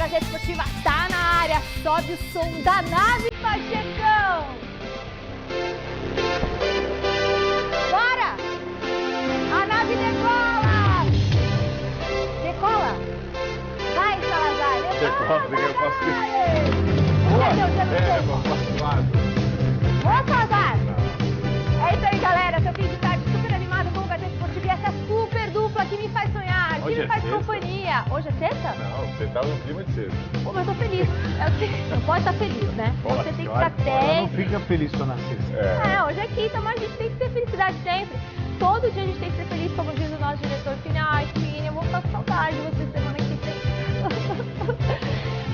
Gazeta Esportiva tá na área. Sobe o som da nave, Pachecão. Bora! A nave decola! Decola? Vai, Salazar. Decola, eu posso ir. Boa, Salazar. É isso aí, galera. Seu fim de tarde super animado com o Gazeta Esportiva e essa super dupla que me faz sonhar, que me faz companhia. Hoje é sexta? Não, você tá no clima de sexta. Pô, mas eu tô feliz. Não pode estar feliz, né? Você tem que estar Ela não fica feliz só na sexta. Hoje é quinta, mas a gente tem que ter felicidade sempre. Todo dia a gente tem que ser feliz, como diz o nosso diretor final. Ai, filha, eu vou ficar com saudade de você semana que vem.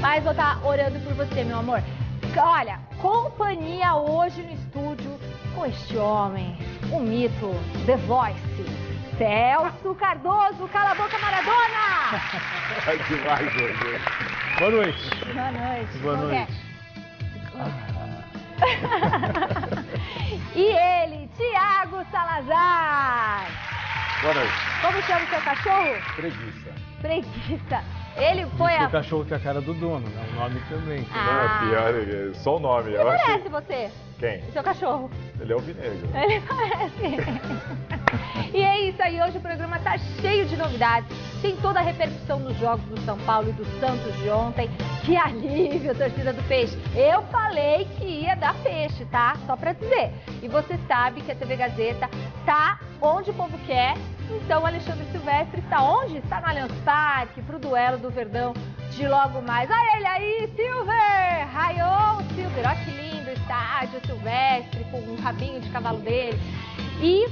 Mas vou estar orando por você, meu amor. Olha, companhia hoje no estúdio com este homem, o mito, The Voice, Celso Cardoso. Cala a boca, Maradona! É demais hoje. Boa noite. Boa noite. Boa noite. E ele, Thiago Salazar. Boa noite. Como chama o seu cachorro? Preguiça. Preguiça. Ele foi O cachorro tem a cara do dono, né? O nome também. Não, é pior, só o nome. Ele parece você. Quem? O seu cachorro. Ele é alvinegro. Ele parece. E é isso aí, hoje o programa tá cheio de novidades. Tem toda a repercussão nos jogos do São Paulo e do Santos de ontem. Que alívio, torcida do Peixe. Eu falei que ia dar peixe, tá? Só pra dizer. E você sabe que a TV Gazeta tá onde o povo quer. Então o Alexandre Silvestre está onde? Está no Allianz Parque, pro duelo do Verdão de logo mais. Olha ele aí, Silver! Raiou, Silver. Olha que lindo o estádio, Silvestre, com um rabinho de cavalo dele. E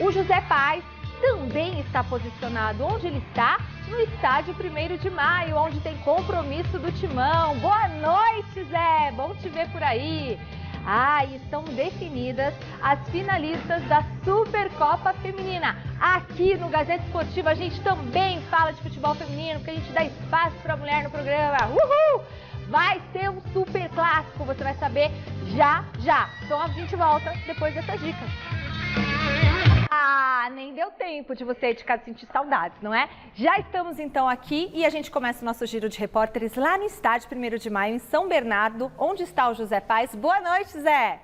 o José Paz também está posicionado. Onde ele está? No estádio 1º de Maio, onde tem compromisso do Timão. Boa noite, Zé! Bom te ver por aí. E estão definidas as finalistas da Supercopa Feminina. Aqui no Gazeta Esportiva a gente também fala de futebol feminino, porque a gente dá espaço para a mulher no programa. Uhul! Vai ser um super clássico, você vai saber já. Então a gente volta depois dessas dicas. Nem deu tempo de você de casa sentir saudades, não é? Já estamos então aqui e a gente começa o nosso giro de repórteres lá no estádio 1º de Maio, em São Bernardo, onde está o José Paz. Boa noite, Zé!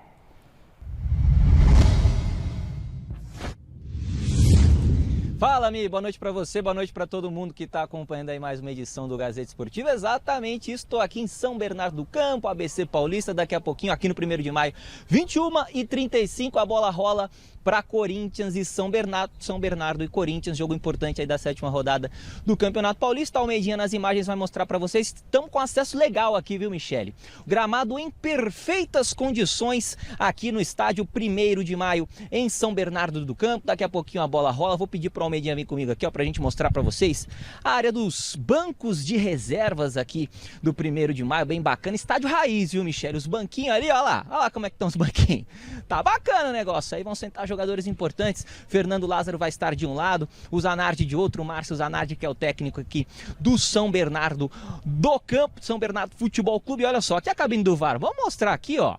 Fala, Mi, boa noite para você, boa noite para todo mundo que está acompanhando aí mais uma edição do Gazeta Esportiva. Exatamente, estou aqui em São Bernardo do Campo, ABC Paulista, daqui a pouquinho aqui no 1º de Maio, 21h35, a bola rola para Corinthians e São Bernardo e Corinthians, jogo importante aí da 7ª rodada do Campeonato Paulista. Almeidinha nas imagens vai mostrar para vocês, estamos com acesso legal aqui, viu, Michele? O gramado em perfeitas condições aqui no estádio 1º de Maio em São Bernardo do Campo. Daqui a pouquinho a bola rola, vou pedir para o Almeidinha vir comigo aqui, ó, pra gente mostrar para vocês a área dos bancos de reservas aqui do 1º de Maio, bem bacana, estádio raiz, viu, Michele? Os banquinhos ali, olha lá como é que estão os banquinhos. Tá bacana o negócio, aí vão sentar jogadores importantes. Fernando Lázaro vai estar de um lado, o Zanardi de outro, o Márcio Zanardi, que é o técnico aqui do São Bernardo do Campo, São Bernardo Futebol Clube. Olha só, aqui a cabine do VAR, vamos mostrar aqui, ó.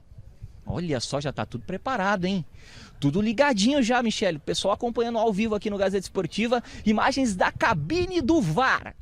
Olha só, já tá tudo preparado, hein? Tudo ligadinho já, Michele. O pessoal acompanhando ao vivo aqui no Gazeta Esportiva, imagens da cabine do VAR.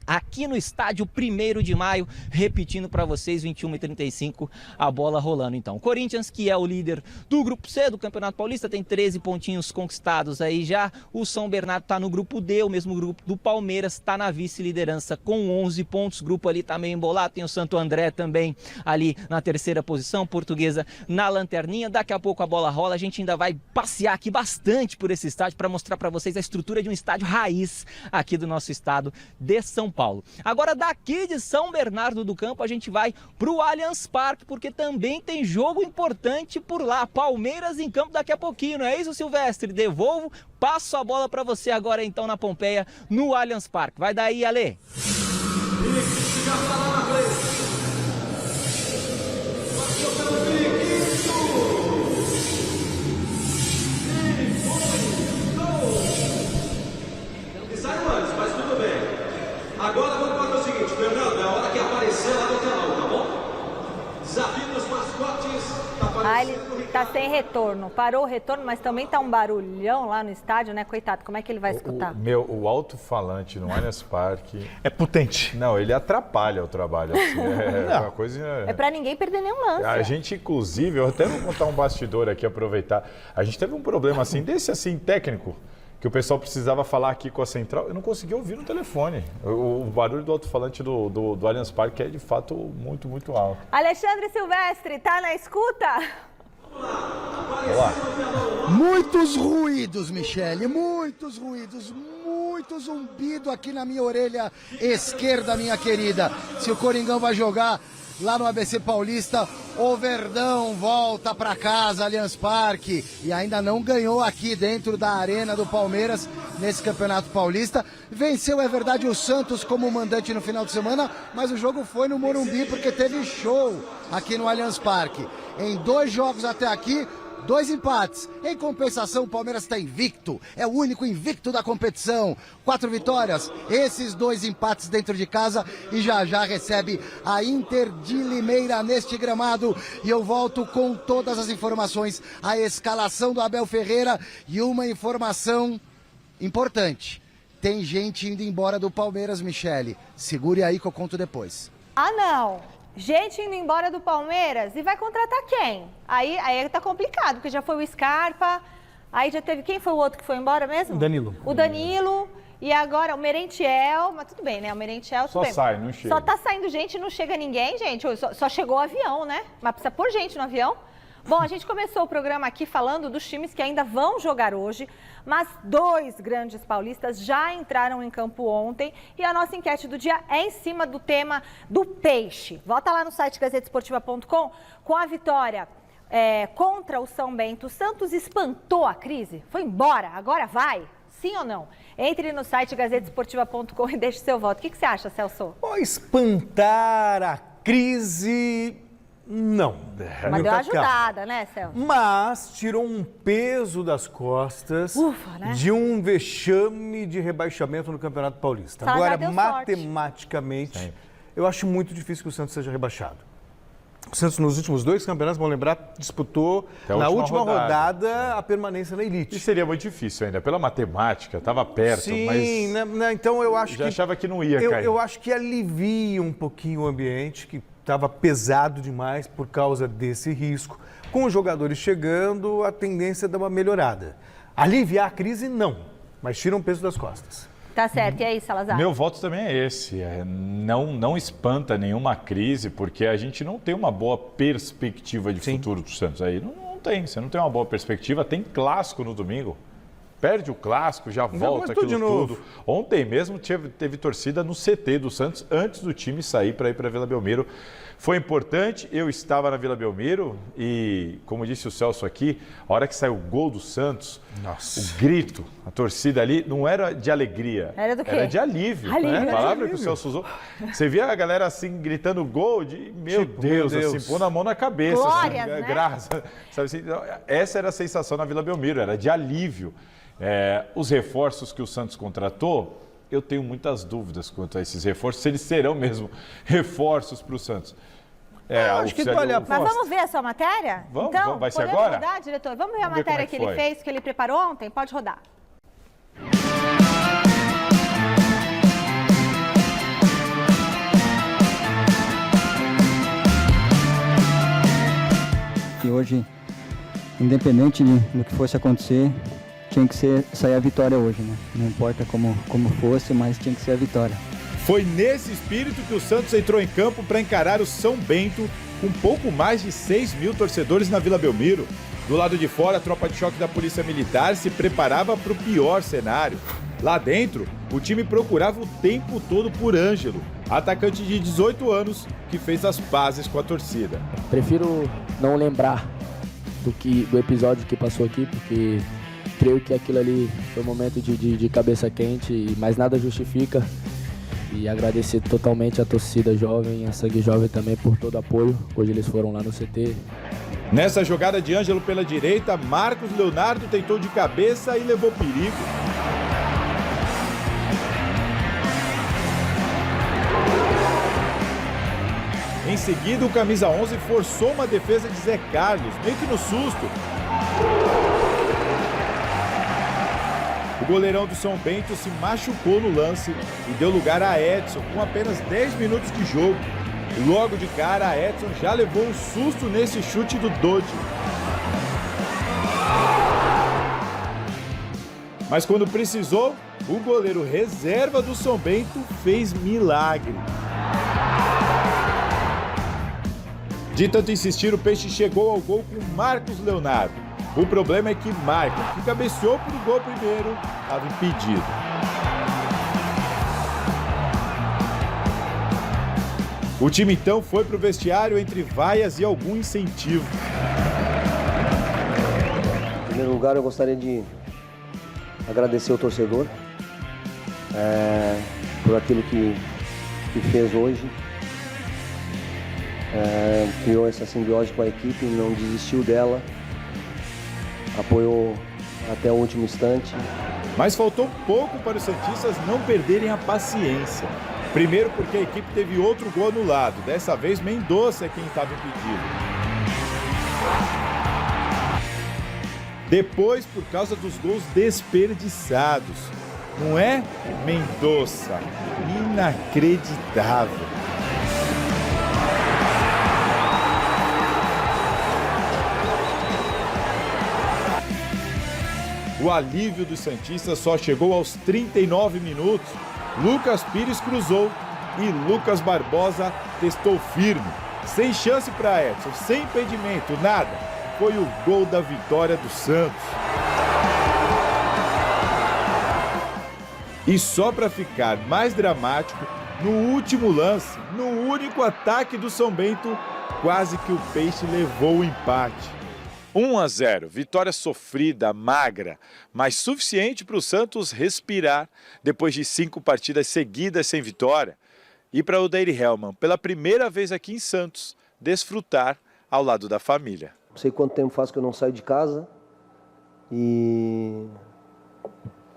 Aqui no estádio 1º de Maio, repetindo para vocês, 21h35, a bola rolando então. O Corinthians, que é o líder do Grupo C do Campeonato Paulista, tem 13 pontinhos conquistados aí já. O São Bernardo está no Grupo D, o mesmo grupo do Palmeiras, está na vice-liderança com 11 pontos. O grupo ali tá meio embolado, tem o Santo André também ali na 3ª posição, Portuguesa na lanterninha. Daqui a pouco a bola rola, a gente ainda vai passear aqui bastante por esse estádio para mostrar para vocês a estrutura de um estádio raiz aqui do nosso estado de São Paulo. Agora daqui de São Bernardo do Campo a gente vai para o Allianz Parque, porque também tem jogo importante por lá. Palmeiras em campo daqui a pouquinho, não é isso, Silvestre? Devolvo, passo a bola para você agora então na Pompeia, no Allianz Parque. Vai daí, Ale! Agora vamos fazer o seguinte, Fernando, é a hora que aparecer lá no telão, tá bom? Desafio dos mascotes. baile tá sem retorno. Parou o retorno, mas também tá um barulhão lá no estádio, né? Coitado, como é que ele vai escutar? O alto-falante no Allianz Parque... É potente. Não, ele atrapalha o trabalho. Assim, uma coisa... É pra ninguém perder nenhum lance. A gente, inclusive, eu até vou contar um bastidor aqui, aproveitar. A gente teve um problema assim, desse assim, técnico, que o pessoal precisava falar aqui com a central. Eu não conseguia ouvir no telefone. O barulho do alto-falante do Allianz Parque é, de fato, muito, muito alto. Alexandre Silvestre, tá na escuta? Olá. Muitos ruídos, Michele, muitos ruídos, muito zumbido aqui na minha orelha esquerda, minha querida. Se o Coringão vai jogar lá no ABC Paulista, o Verdão volta para casa, Allianz Parque, e ainda não ganhou aqui dentro da arena do Palmeiras nesse Campeonato Paulista. Venceu, é verdade, o Santos como mandante no final de semana, mas o jogo foi no Morumbi porque teve show aqui no Allianz Parque. Em 2 jogos até aqui, 2 empates. Em compensação, o Palmeiras está invicto. É o único invicto da competição. 4 vitórias. Esses 2 empates dentro de casa. E já recebe a Inter de Limeira neste gramado. E eu volto com todas as informações. A escalação do Abel Ferreira. E uma informação importante. Tem gente indo embora do Palmeiras, Michele. Segure aí que eu conto depois. Ah, não. Gente indo embora do Palmeiras e vai contratar quem? Aí tá complicado, porque já foi o Scarpa, aí já teve... Quem foi o outro que foi embora mesmo? Danilo. O Danilo e agora o Merentiel, mas tudo bem, né? O Merentiel, tudo Só bem. sai, não chega. Só tá saindo gente e não chega ninguém, gente. Só chegou o avião, né? Mas precisa pôr gente no avião. Bom, a gente começou o programa aqui falando dos times que ainda vão jogar hoje, mas 2 grandes paulistas já entraram em campo ontem e a nossa enquete do dia é em cima do tema do peixe. Volta lá no site gazetesportiva.com com a vitória contra o São Bento. O Santos espantou a crise? Foi embora? Agora vai? Sim ou não? Entre no site gazetesportiva.com e deixe seu voto. O que você acha, Celso? Espantar a crise... Não. Mas deu uma ajudada, né, Celso? Mas tirou um peso das costas né? de um vexame de rebaixamento no Campeonato Paulista. Salazar Agora, deu matematicamente, eu acho muito difícil que o Santos seja rebaixado. O Santos, nos últimos 2 campeonatos, vamos lembrar, disputou na última rodada a permanência na elite. E seria muito difícil ainda, pela matemática, estava perto, sim, mas... então eu acho já achava que não ia cair. Eu acho que alivia um pouquinho o ambiente, que estava pesado demais por causa desse risco. Com os jogadores chegando, a tendência é dar uma melhorada. Aliviar a crise, não, mas tira um peso das costas. Tá certo, e aí, Salazar? Meu voto também é esse. Não espanta nenhuma crise, porque a gente não tem uma boa perspectiva de futuro do Santos. Aí não tem, você não tem uma boa perspectiva. Tem clássico no domingo. Perde o clássico, já volta aquilo tudo. Ontem mesmo teve torcida no CT do Santos antes do time sair para ir para a Vila Belmiro. Foi importante, eu estava na Vila Belmiro e, como disse o Celso aqui, a hora que saiu o gol do Santos, o grito, a torcida ali, não era de alegria. Era do quê? Era de alívio. Alívio, né? A palavra que o Celso usou. Você via a galera assim, gritando gol de, meu Deus, assim, pondo a mão na cabeça. Glórias, assim, né? Graça. Sabe assim, essa era a sensação na Vila Belmiro, era de alívio. Os reforços que o Santos contratou, eu tenho muitas dúvidas quanto a esses reforços, se eles serão mesmo reforços para o Santos. Acho que vale a aposta. Mas vamos ver a sua matéria? Vamos, então, vai ser podemos agora? rodar, diretor? Vamos ver a Vamos ver matéria como que é que ele foi. fez, que ele preparou ontem? Pode rodar. E hoje, independente do que fosse acontecer, tinha que sair a vitória hoje, né? Não importa como fosse, mas tinha que ser a vitória. Foi nesse espírito que o Santos entrou em campo para encarar o São Bento, com pouco mais de 6 mil torcedores na Vila Belmiro. Do lado de fora, a tropa de choque da Polícia Militar se preparava para o pior cenário. Lá dentro, o time procurava o tempo todo por Ângelo, atacante de 18 anos, que fez as pazes com a torcida. Prefiro não lembrar do episódio que passou aqui, porque creio que aquilo ali foi um momento de cabeça quente e mais nada justifica. E agradecer totalmente a torcida jovem, a Sangue Jovem também por todo o apoio. Hoje eles foram lá no CT. Nessa jogada de Ângelo pela direita, Marcos Leonardo tentou de cabeça e levou perigo. Em seguida, o camisa 11 forçou uma defesa de Zé Carlos, meio que no susto. O goleirão do São Bento se machucou no lance e deu lugar a Edson com apenas 10 minutos de jogo. Logo de cara, a Edson já levou um susto nesse chute do Dodi. Mas quando precisou, o goleiro reserva do São Bento fez milagre. De tanto insistir, o Peixe chegou ao gol com Marcos Leonardo. O problema é que Marcos, que cabeceou para o gol primeiro, estava impedido. O time então foi para o vestiário entre vaias e algum incentivo. Em primeiro lugar, eu gostaria de agradecer o torcedor por aquilo que fez hoje. Criou essa simbiose com a equipe, não desistiu dela, apoiou até o último instante. Mas faltou pouco para os santistas não perderem a paciência. Primeiro porque a equipe teve outro gol anulado. Dessa vez, Mendonça é quem estava impedido. Depois, por causa dos gols desperdiçados. Não é, Mendonça? Inacreditável. O alívio dos santistas só chegou aos 39 minutos. Lucas Pires cruzou e Lucas Barbosa testou firme. Sem chance para Edson, sem impedimento, nada. Foi o gol da vitória do Santos. E só para ficar mais dramático, no último lance, no único ataque do São Bento, quase que o Peixe levou o empate. 1-0, vitória sofrida, magra, mas suficiente para o Santos respirar depois de 5 partidas seguidas sem vitória. E para Odair Hellmann, pela primeira vez aqui em Santos, desfrutar ao lado da família. Não sei quanto tempo faz que eu não saio de casa e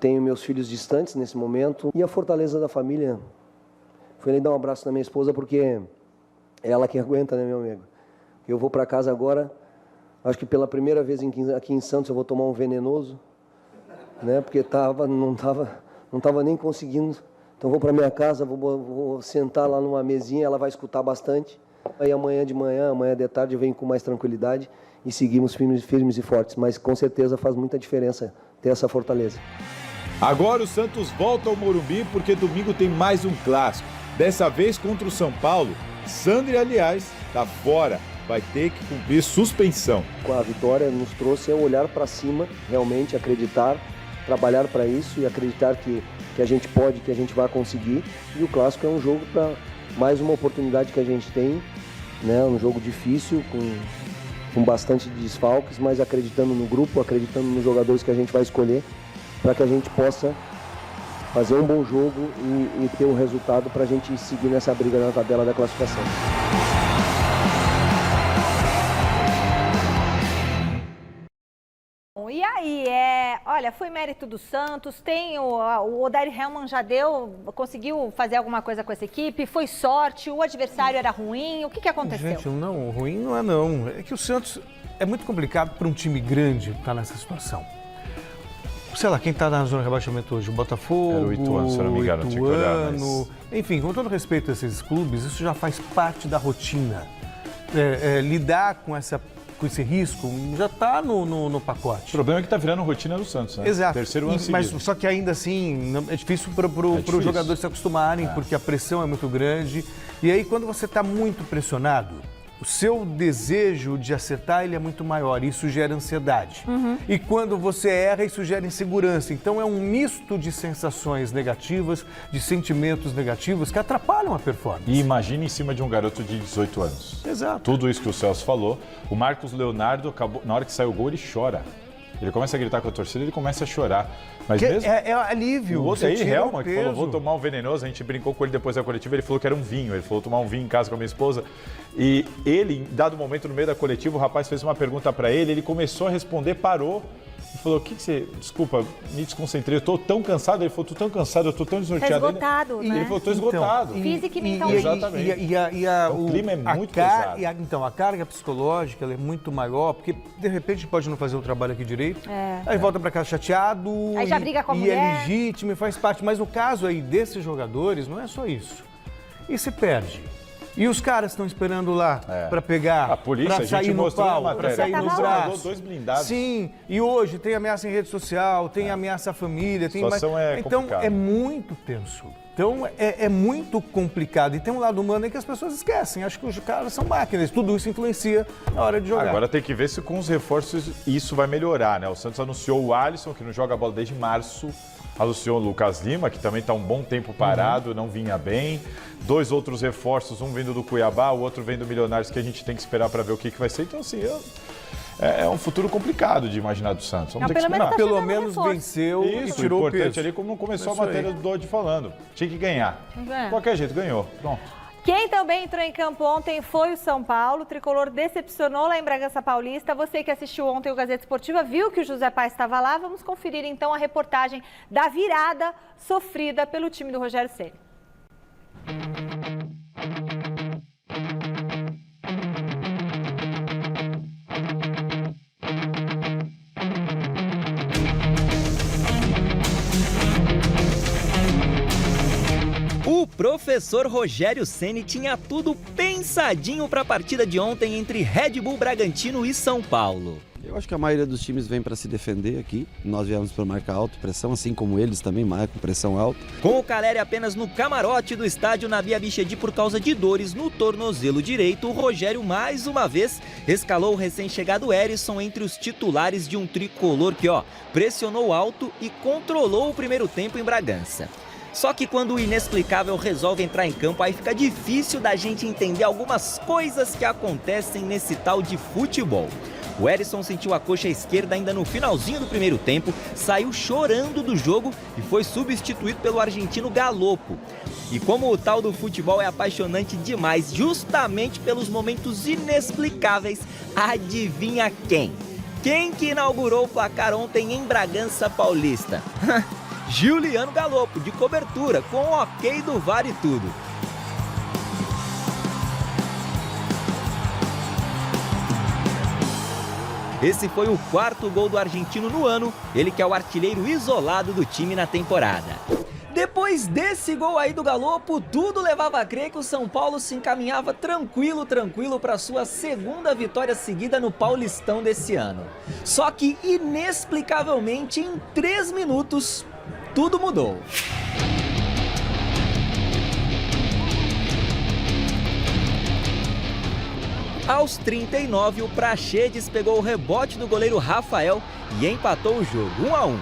tenho meus filhos distantes nesse momento. E a fortaleza da família, foi ali dar um abraço na minha esposa porque é ela que aguenta, né, meu amigo? Eu vou para casa agora. Acho que pela primeira vez aqui em Santos eu vou tomar um venenoso, né? Porque não tava nem conseguindo. Então vou para minha casa, vou sentar lá numa mesinha, ela vai escutar bastante. Aí amanhã de manhã, amanhã de tarde eu venho com mais tranquilidade e seguimos firmes e fortes. Mas com certeza faz muita diferença ter essa fortaleza. Agora o Santos volta ao Morumbi porque domingo tem mais um clássico. Dessa vez contra o São Paulo. Sandri, aliás, está fora. Vai ter que cumprir suspensão. Com a vitória nos trouxe a olhar para cima, realmente acreditar, trabalhar para isso e acreditar que a gente pode, que a gente vai conseguir. E o Clássico é um jogo para mais uma oportunidade que a gente tem, né? Um jogo difícil, com bastante desfalques, mas acreditando no grupo, acreditando nos jogadores que a gente vai escolher, para que a gente possa fazer um bom jogo e ter um resultado para a gente seguir nessa briga na tabela da classificação. E aí, olha, foi mérito do Santos, tem o Odair Hellmann já conseguiu fazer alguma coisa com essa equipe, foi sorte, o adversário era ruim, o que aconteceu? Gente, não, ruim não é não, é que o Santos é muito complicado para um time grande estar nessa situação. Sei lá, quem está na zona de rebaixamento hoje, o Botafogo, era o Ituano, se eu não me engano, tinha que olhar, mas... Enfim, com todo respeito a esses clubes, isso já faz parte da rotina. Lidar com esse risco já está no pacote. O problema é que está virando rotina do Santos, né? Exato. Terceiro ano Mas seguido. só que ainda assim é difícil para os jogadores se acostumarem, porque a pressão é muito grande. E aí quando você está muito pressionado, o seu desejo de acertar ele é muito maior, isso gera ansiedade. E quando você erra, isso gera insegurança. Então é um misto de sensações negativas, de sentimentos negativos que atrapalham a performance. E imagine em cima de um garoto de 18 anos. Exato. Tudo isso que o Celso falou. O Marcos Leonardo, acabou, na hora que sai o gol, ele chora. Ele começa a gritar com a torcida, ele começa a chorar. Mas mesmo... É alívio. O Odair Hellmann, um que falou, vou tomar um venenoso, a gente brincou com ele depois da coletiva, ele falou que era um vinho. Ele falou tomar um vinho em casa com a minha esposa. E ele, em dado momento, no meio da coletiva, o rapaz fez uma pergunta para ele, ele começou a responder, parou. Ele falou, o que você... Desculpa, me desconcentrei, eu tô tão cansado. Ele falou, tô tão cansado, eu tô tão desnorteado. Tá esgotado, né? Ele falou, tô esgotado. Física e mentalmente. Exatamente. O clima é muito pesado. Então, a carga psicológica ela é muito maior, porque de repente pode não fazer o trabalho aqui direito, aí volta para casa chateado, aí já briga com a mulher. mulher. É legítimo e faz parte. Mas no caso aí desses jogadores, não é só isso. E se perde. E os caras estão esperando lá para pegar, a polícia, para sair no pau, para sair no braço. 2 blindados. Sim, e hoje tem ameaça em rede social, tem ameaça à família, tem mais... Então complicada. é muito tenso. Então é muito complicado. E tem um lado humano aí que as pessoas esquecem. Acho que os caras são máquinas, tudo isso influencia na hora de jogar. Agora tem que ver se com os reforços isso vai melhorar, né? O Santos anunciou o Alisson, que não joga bola desde março. Anunciou o Lucas Lima, que também está um bom tempo parado, não vinha bem. 2 outros reforços, um vindo do Cuiabá, o outro vem do Milionários, que a gente tem que esperar para ver o que vai ser. Então, assim, é um futuro complicado de imaginar do Santos. Vamos ter que esperar. Pelo menos venceu e tirou o importante peso. ali, como não começou a matéria do Dodge falando. Tinha que ganhar. De qualquer jeito, ganhou. Pronto. Quem também entrou em campo ontem foi o São Paulo. O tricolor decepcionou lá em Bragança Paulista. Você que assistiu ontem o Gazeta Esportiva viu que o José Paes estava lá. Vamos conferir então a reportagem da virada sofrida pelo time do Rogério Ceni. O professor Rogério Ceni tinha tudo pensadinho para a partida de ontem entre Red Bull Bragantino e São Paulo. Eu acho que a maioria dos times vem para se defender aqui. Nós viemos para marcar alta pressão, assim como eles também marcam pressão alta. Com o Caleri apenas no camarote do estádio Nabi Abichedi por causa de dores no tornozelo direito, o Rogério mais uma vez escalou o recém-chegado Herisson entre os titulares de um tricolor que, pressionou alto e controlou o primeiro tempo em Bragança. Só que quando o inexplicável resolve entrar em campo, aí fica difícil da gente entender algumas coisas que acontecem nesse tal de futebol. O Herisson sentiu a coxa esquerda ainda no finalzinho do primeiro tempo, saiu chorando do jogo e foi substituído pelo argentino Galopo. E como o tal do futebol é apaixonante demais, justamente pelos momentos inexplicáveis, adivinha quem? Quem que inaugurou o placar ontem em Bragança Paulista? Giuliano Galopo, de cobertura, com o ok do VAR e tudo. Esse foi o 4º gol do argentino no ano, ele que é o artilheiro isolado do time na temporada. Depois desse gol aí do Galopo, tudo levava a crer que o São Paulo se encaminhava tranquilo para sua 2ª vitória seguida no Paulistão desse ano. Só que, inexplicavelmente, em 3 minutos, tudo mudou. Aos 39, o Praxedes pegou o rebote do goleiro Rafael e empatou o jogo, 1-1.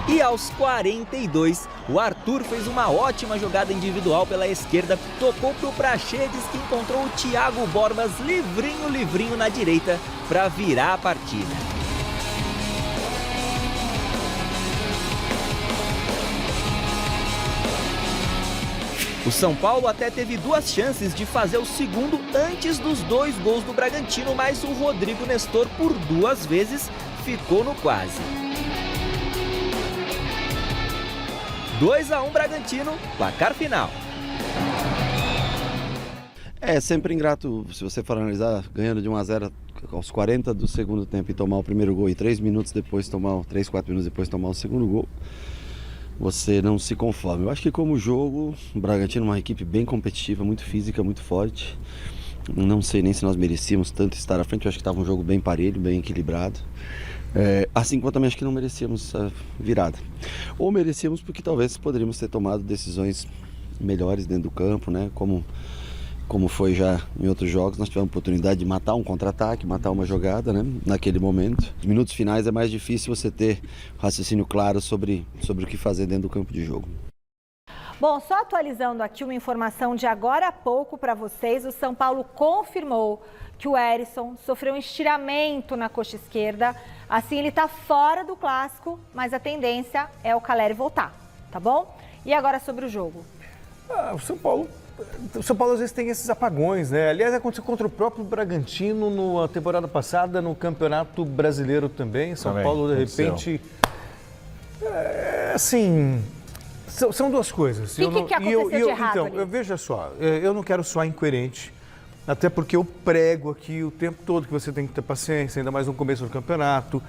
E aos 42, o Arthur fez uma ótima jogada individual pela esquerda, tocou para o Praxedes, que encontrou o Thiago Borbas livrinho na direita para virar a partida. O São Paulo até teve 2 chances de fazer o segundo antes dos 2 gols do Bragantino, mas o Rodrigo Nestor, por 2 vezes, ficou no quase. 2-1 Bragantino, placar final. É sempre ingrato, se você for analisar, ganhando de 1-0 aos 40 do segundo tempo e tomar o primeiro gol e 3 minutos depois tomar, 3, 4 minutos depois tomar o segundo gol, você não se conforma. Eu acho que como jogo, o Bragantino é uma equipe bem competitiva, muito física, muito forte. Não sei nem se nós merecíamos tanto estar à frente, eu acho que estava um jogo bem parelho, bem equilibrado. Assim como também acho que não merecíamos a virada. Ou merecíamos porque talvez poderíamos ter tomado decisões melhores dentro do campo, né? Como foi já em outros jogos, nós tivemos a oportunidade de matar um contra-ataque, matar uma jogada, né? Naquele momento. Nos minutos finais é mais difícil você ter raciocínio claro sobre o que fazer dentro do campo de jogo. Bom, só atualizando aqui uma informação de agora há pouco para vocês, o São Paulo confirmou que o Herisson sofreu um estiramento na coxa esquerda. Assim, ele está fora do clássico, mas a tendência é o Caleri voltar, tá bom? E agora sobre o jogo? O São Paulo às vezes tem esses apagões, né? Aliás, aconteceu contra o próprio Bragantino na temporada passada, no Campeonato Brasileiro também. São Paulo, de repente, assim, são duas coisas. E o que aconteceu de errado Então, ali? veja só, eu não quero soar incoerente, até porque eu prego aqui o tempo todo que você tem que ter paciência, ainda mais no começo do campeonato.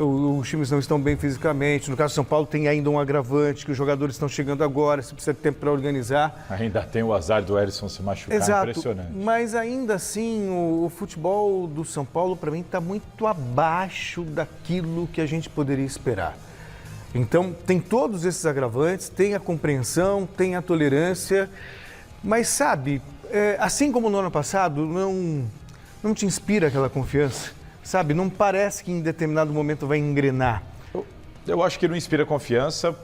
Os times não estão bem fisicamente. No caso do São Paulo, tem ainda um agravante, que os jogadores estão chegando agora, você precisa de tempo para organizar. Ainda tem o azar do Herisson se machucar, Exato, impressionante. mas ainda assim, o futebol do São Paulo, para mim, está muito abaixo daquilo que a gente poderia esperar. Então, tem todos esses agravantes, tem a compreensão, tem a tolerância, mas sabe, assim como no ano passado, não te inspira aquela confiança. Sabe, não parece que em determinado momento vai engrenar. Eu acho que não inspira confiança,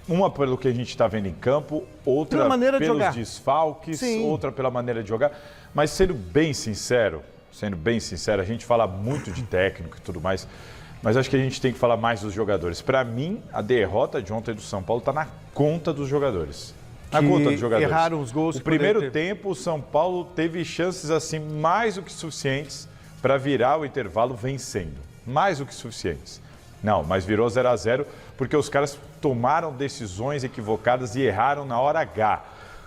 uma pelo que a gente está vendo em campo, outra pela maneira de pelos jogar. desfalques, Sim. outra pela maneira de jogar. Mas sendo bem sincero, a gente fala muito de técnico e tudo mais, mas acho que a gente tem que falar mais dos jogadores. Para mim, a derrota de ontem do São Paulo está na conta dos jogadores. Na conta dos jogadores. Erraram os gols. No primeiro tempo, o São Paulo teve chances assim mais do que suficientes para virar o intervalo vencendo. Mais do que suficientes. Não, mas virou 0-0 porque os caras tomaram decisões equivocadas e erraram na hora H.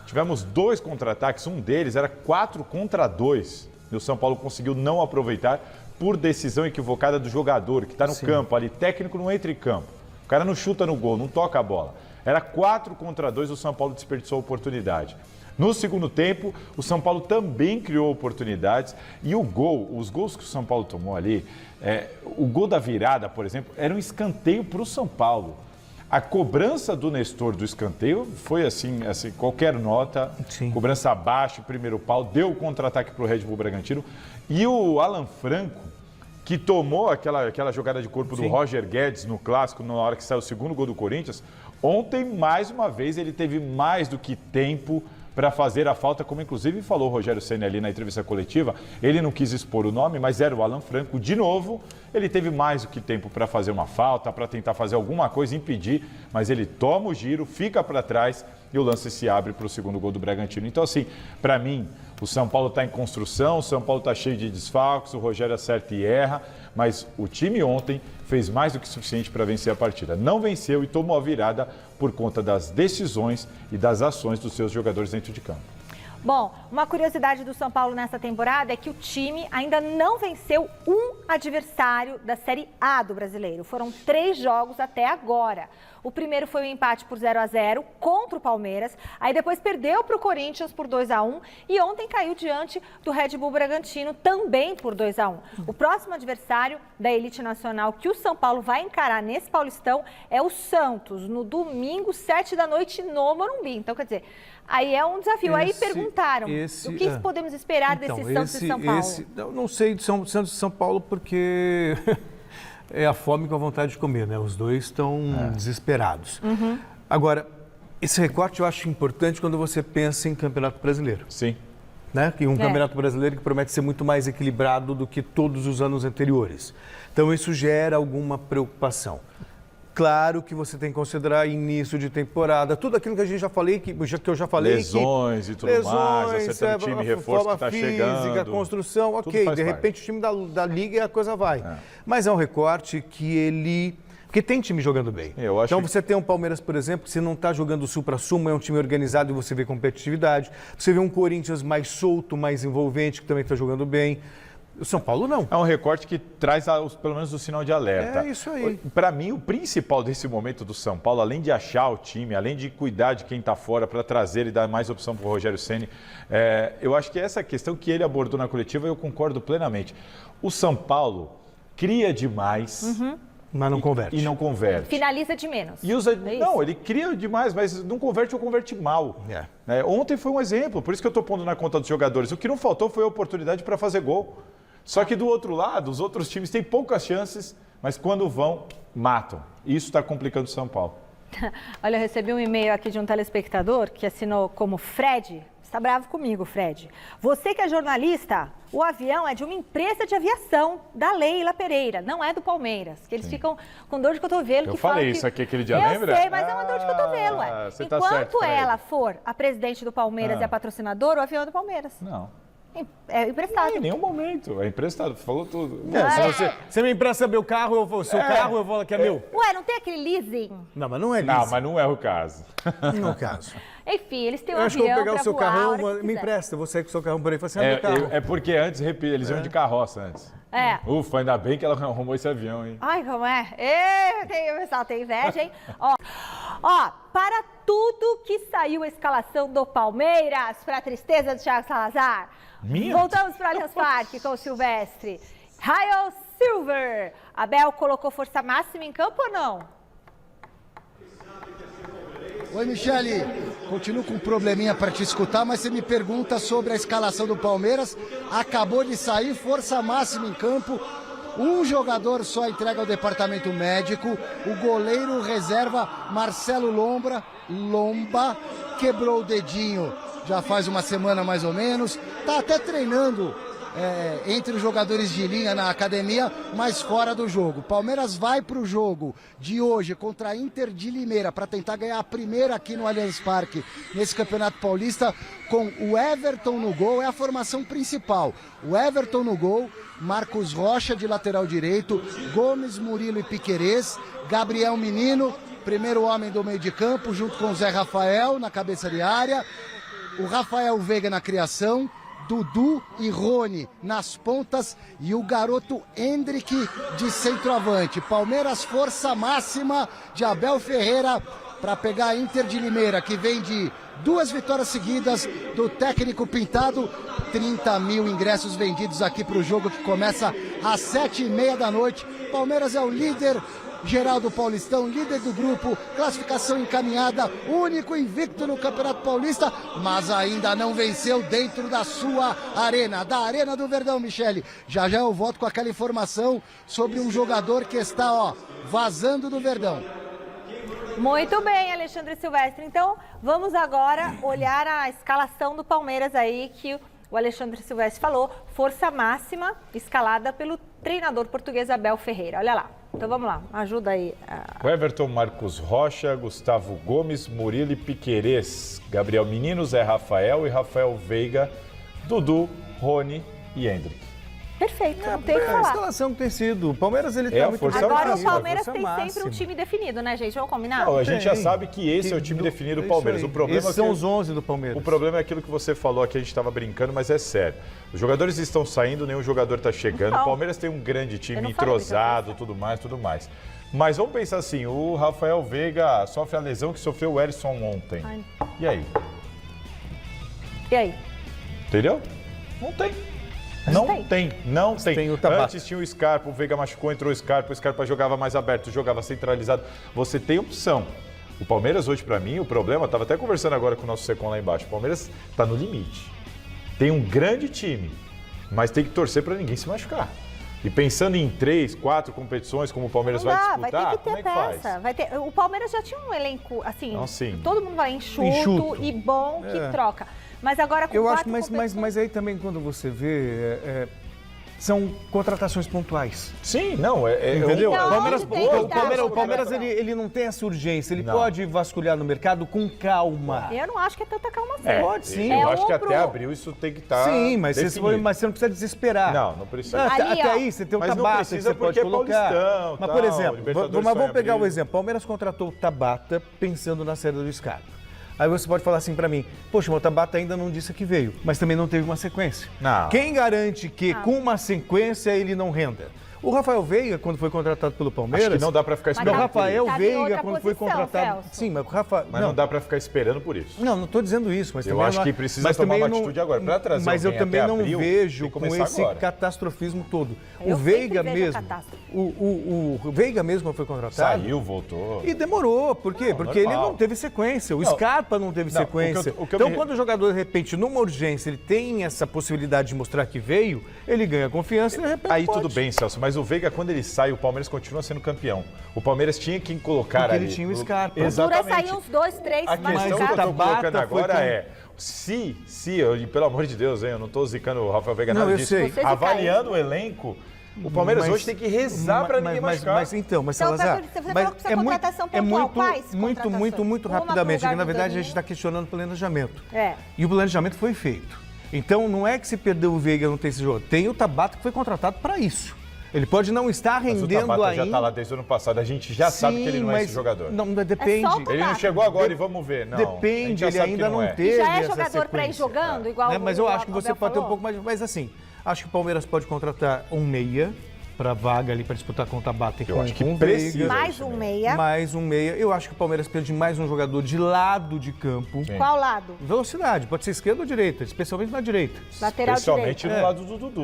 Tivemos 2 contra-ataques, um deles era 4 contra 2. E o São Paulo conseguiu não aproveitar por decisão equivocada do jogador, que está no campo ali. Técnico não entra em campo. O cara não chuta no gol, não toca a bola. Era 4 contra 2, o São Paulo desperdiçou a oportunidade. No segundo tempo, o São Paulo também criou oportunidades e os gols que o São Paulo tomou ali, o gol da virada, por exemplo, era um escanteio para o São Paulo. A cobrança do Nestor do escanteio foi assim qualquer nota, Sim. Cobrança abaixo, primeiro pau, deu o contra-ataque para o Red Bull Bragantino. E o Alan Franco, que tomou aquela jogada de corpo do Roger Guedes no Clássico, na hora que saiu o segundo gol do Corinthians, ontem, mais uma vez, ele teve mais do que tempo para fazer a falta, como inclusive falou o Rogério Ceni ali na entrevista coletiva. Ele não quis expor o nome, mas era o Alan Franco. De novo, ele teve mais do que tempo para fazer uma falta, para tentar fazer alguma coisa, impedir, mas ele toma o giro, fica para trás e o lance se abre para o segundo gol do Bragantino. Então, assim, para mim, o São Paulo está em construção, o São Paulo está cheio de desfalques, o Rogério acerta e erra, mas o time ontem fez mais do que suficiente para vencer a partida. Não venceu e tomou a virada por conta das decisões e das ações dos seus jogadores dentro de campo. Bom, uma curiosidade do São Paulo nessa temporada é que o time ainda não venceu um adversário da Série A do Brasileiro. Foram 3 jogos até agora. O primeiro foi um empate por 0-0 contra o Palmeiras, aí depois perdeu para o Corinthians por 2-1 e ontem caiu diante do Red Bull Bragantino também por 2-1. O próximo adversário da elite nacional que o São Paulo vai encarar nesse Paulistão é o Santos, no domingo, 7 da noite, no Morumbi. Então, quer dizer, aí é um desafio. Aí perguntaram, o que podemos esperar desse Santos e São Paulo? Não sei de Santos e São Paulo porque é a fome com a vontade de comer, né? Os dois estão desesperados. Agora, esse recorte eu acho importante quando você pensa em Campeonato Brasileiro. Sim. Né? Que um Campeonato Brasileiro que promete ser muito mais equilibrado do que todos os anos anteriores. Então, isso gera alguma preocupação. Claro que você tem que considerar início de temporada, tudo aquilo que a gente já falei, que eu já falei. Lesões e tudo mais, acertando o time, reforço que está chegando. Construção, ok, de repente o time da Liga e a coisa vai. Mas é um recorte porque tem time jogando bem. Então você tem um Palmeiras, por exemplo, que se não está jogando supra-sumo, é um time organizado e você vê competitividade. Você vê um Corinthians mais solto, mais envolvente, que também está jogando bem. O São Paulo não. É um recorte que traz pelo menos o sinal de alerta. É isso aí. Para mim, o principal desse momento do São Paulo, além de achar o time, além de cuidar de quem está fora para trazer e dar mais opção para o Rogério Ceni, eu acho que essa questão que ele abordou na coletiva, eu concordo plenamente. O São Paulo cria demais, mas não converte. E não converte. Finaliza de menos. E não, ele cria demais, mas não converte ou converte mal. Ontem foi um exemplo, por isso que eu estou pondo na conta dos jogadores. O que não faltou foi a oportunidade para fazer gol. Só que do outro lado, os outros times têm poucas chances, mas quando vão, matam. Isso está complicando o São Paulo. Olha, eu recebi um e-mail aqui de um telespectador que assinou como Fred. Está bravo comigo, Fred. Você que é jornalista, o avião é de uma empresa de aviação da Leila Pereira, não é do Palmeiras. Que eles ficam com dor de cotovelo. Eu que falei falam isso que... aqui aquele dia, eu lembra? Eu sei, mas é uma dor de cotovelo, ué. Você tá Enquanto certo, Fred. ela for a presidente do Palmeiras e a patrocinadora, o avião é do Palmeiras. Não. É emprestado. Em nenhum momento. É emprestado. Falou tudo. Se você me empresta meu carro, eu vou. Seu carro, eu vou lá que é meu. Ué, não tem aquele leasing? Não, mas não é Não, leasing. mas não é o caso. Não é o caso. Enfim, eles têm um Eu acho que eu avião vou pegar pra o seu voar a carrão, hora que me quiser. empresta. Eu vou sair com o seu carrão por aí e falar assim, meu carro. É porque antes eles iam de carroça antes. É. Ufa, ainda bem que ela arrumou esse avião, hein? Ai, como é? O pessoal tem inveja, hein? Ó, para tudo que saiu a escalação do Palmeiras, para a tristeza do Thiago Salazar. Minha? Voltamos para o Allianz Parque com o Silvestre. Raio Silver. Abel colocou força máxima em campo ou não? Oi, Michele. Continuo com um probleminha para te escutar, mas você me pergunta sobre a escalação do Palmeiras. Acabou de sair, força máxima em campo. Um jogador só entrega ao departamento médico. O goleiro reserva Marcelo Lomba, quebrou o dedinho já faz uma semana mais ou menos. Tá até treinando entre os jogadores de linha na academia, mas fora do jogo. Palmeiras vai para o jogo de hoje contra a Inter de Limeira para tentar ganhar a primeira aqui no Allianz Parque, nesse Campeonato Paulista, com o Everton no gol. É a formação principal. O Everton no gol, Marcos Rocha de lateral direito, Gomes, Murilo e Piquerez, Gabriel Menino, primeiro homem do meio de campo, junto com o Zé Rafael na cabeça de área, o Rafael Veiga na criação, Dudu e Rony nas pontas e o garoto Hendrick de centroavante. Palmeiras, força máxima de Abel Ferreira para pegar a Inter de Limeira, que vem de 2 vitórias seguidas do técnico Pintado. 30 mil ingressos vendidos aqui para o jogo que começa às 7h30 da noite. Palmeiras é o líder geral do Paulistão, líder do grupo, classificação encaminhada, único invicto no Campeonato Paulista, mas ainda não venceu dentro da sua arena, da Arena do Verdão, Michele. Já eu volto com aquela informação sobre um jogador que está, vazando do Verdão. Muito bem, Alexandre Silvestre. Então, vamos agora olhar a escalação do Palmeiras aí, que o Alexandre Silvestre falou, força máxima escalada pelo treinador português Abel Ferreira. Olha lá. Então vamos lá, ajuda aí. O Everton, Marcos Rocha, Gustavo Gomes, Murilo e Piquerez, Gabriel Menino, Zé Rafael e Rafael Veiga, Dudu, Rony e Hendrick. Perfeito, não tem o que A falar. escalação que tem sido. O Palmeiras ele tá a muito força bem. Agora o máxima, Palmeiras força tem sempre um máxima. time definido, né, gente? Vamos combinar? Não, a gente já Tem. sabe que esse é o time definido do Palmeiras. O problema Esses é que são os 11 do Palmeiras. O problema é aquilo que você falou aqui, a gente estava brincando, mas é sério. Os jogadores estão saindo, nenhum jogador está chegando. Não. O Palmeiras tem um grande Eu time não falei entrosado, tudo mais. Mas vamos pensar assim, o Rafael Veiga sofre a lesão que sofreu o Erisson ontem. Ai. E aí? E aí? Entendeu? Não tem. Não tem. Tem o Tabata. Antes tinha o Scarpa, o Veiga machucou, entrou o Scarpa jogava mais aberto, jogava centralizado. Você tem opção. O Palmeiras hoje, para mim, o problema, estava até conversando agora com o nosso Secom lá embaixo, o Palmeiras está no limite. Tem um grande time, mas tem que torcer para ninguém se machucar. E pensando em 3, 4 competições, como o Palmeiras vai disputar, vai ter que como ter é que peça. faz? Vai ter, o Palmeiras já tinha um elenco, assim, Não, sim. todo mundo vai enxuto e bom que troca. Mas agora com Eu 4 acho, mas aí também quando você vê, são contratações pontuais. Sim, não, Entendeu? Então, O Palmeiras, onde tem que dar o Palmeiras essa ele não tem essa urgência, ele Não. pode vasculhar no mercado com calma. Eu não acho que é tanta calma assim. Pode sim. Eu É acho que ombro. até abril isso tem que estar Sim, mas definido. você não precisa desesperar. Não precisa. Ali, Até ó. aí você tem o Mas não Tabata que precisa você pode porque é colocar. Paulistão, Mas, tal, por exemplo, Libertadores mas só em vamos pegar o abril. exemplo. O Palmeiras contratou o Tabata pensando na saída do Scarpa. Aí você pode falar assim pra mim, poxa, mas o Tabata ainda não disse que veio, mas também não teve uma sequência. Não. Quem garante que com uma sequência ele não renda? O Rafael Veiga, quando foi contratado pelo Palmeiras... Acho que não dá para ficar Mas esperando. O Rafael tá em Veiga, outra quando foi posição, contratado... Celso. Sim, mas o Rafa... Mas não dá para ficar esperando por isso. Não estou dizendo isso, mas Eu também acho que precisa mas tomar também uma atitude agora. Pra trazer Mas eu alguém também até não abril, vejo tem que com começar esse agora. catastrofismo todo. Eu O Veiga sempre vejo a mesmo, catástrofe. o Veiga mesmo quando foi contratado... Saiu, voltou. E demorou, por quê? Não, Porque normal. ele não teve sequência, o Não. Scarpa não teve Não, sequência. o que eu Então, me- quando o jogador, de repente, numa urgência, ele tem essa possibilidade de mostrar que veio, ele ganha confiança e de repente Aí pode. tudo bem, Celso, mas o Veiga, quando ele sai, o Palmeiras continua sendo campeão. O Palmeiras tinha que colocar Porque ali. ele tinha o Scarpa. Exatamente. Dura sair uns 2, 3 A questão que eu machucados. tô colocando agora pelo amor de Deus, hein, eu não tô zicando o Rafael Veiga, nada disso. Sei. Avaliando o elenco, o Palmeiras hoje tem que rezar para ninguém machucar. Mas Salazar, você falou que essa contratação pontual, quais muito Uma rapidamente. pro lugar Na do verdade, a Danilo. gente está questionando o planejamento. É. E o planejamento foi feito. Então, não é que se perdeu o Veiga não tem esse jogo. Tem o Tabata que foi contratado para isso. Ele pode não estar Mas rendendo o Tabata ainda. já está lá desde o ano passado. A gente já sabe que ele não é esse jogador. Não, depende. É só o Ele não chegou agora e vamos ver. Não, Depende, ele ainda não é. teve. E já é essa jogador para ir sequência. jogando, igual Mas eu o acho que você Abel pode ter um falou? pouco mais. Mas assim, acho que o Palmeiras pode contratar um meia para vaga ali para disputar com o Tabata e com acho que o precisa. Veiga. Mais um meia. Mais um meia. Eu acho que o Palmeiras precisa de mais um jogador de lado de campo. Qual lado? Velocidade, pode ser esquerda ou direita, especialmente na direita. Lateral Especialmente direito. no lado do Dudu.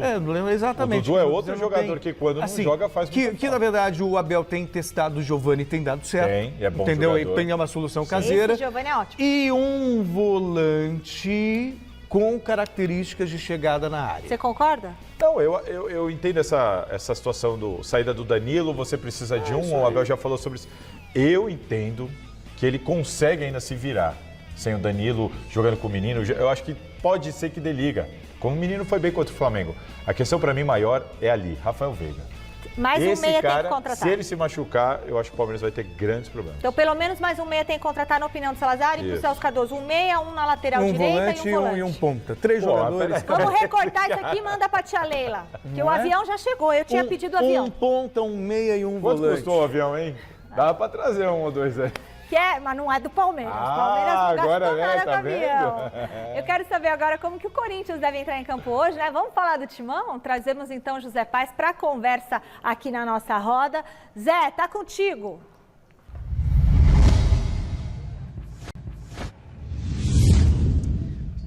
Exatamente. O Dudu é Não outro jogador que quando não Assim, joga faz muito que na verdade o Abel tem testado o Giovani e tem dado certo. Tem, é bom entendeu? jogador. Tem uma solução caseira. Esse Giovani é ótimo. E um volante com características de chegada na área. Você concorda? Não, eu entendo essa situação do saída do Danilo, você precisa de um, o Abel já falou sobre isso. Eu entendo que ele consegue ainda se virar sem o Danilo jogando com o menino. Eu acho que pode ser que dê liga. Como o menino foi bem contra o Flamengo. A questão para mim maior é ali, Rafael Veiga. Mais um Esse meia tem que cara, contratar. se ele se machucar, eu acho que o Palmeiras vai ter grandes problemas. Então, pelo menos mais um meia tem que contratar, na opinião do Salazar, e pro Isso. Celso Cardoso. Um meia, um na lateral Um direita volante e um volante. e um ponta. 3 Pô, jogadores. peraí. Vamos recortar isso aqui e manda pra tia Leila. Que o avião já chegou, eu tinha pedido o avião. Um ponta, um meia e um Quanto volante. custou o avião, hein? Dá para trazer um ou dois aí. Que é, mas não é do Palmeiras. O Palmeiras não agora gastou nada tá com avião. vendo? Eu quero saber agora como que o Corinthians deve entrar em campo hoje, né? Vamos falar do Timão? Trazemos então José Paes para a conversa aqui na nossa roda. Zé, tá contigo.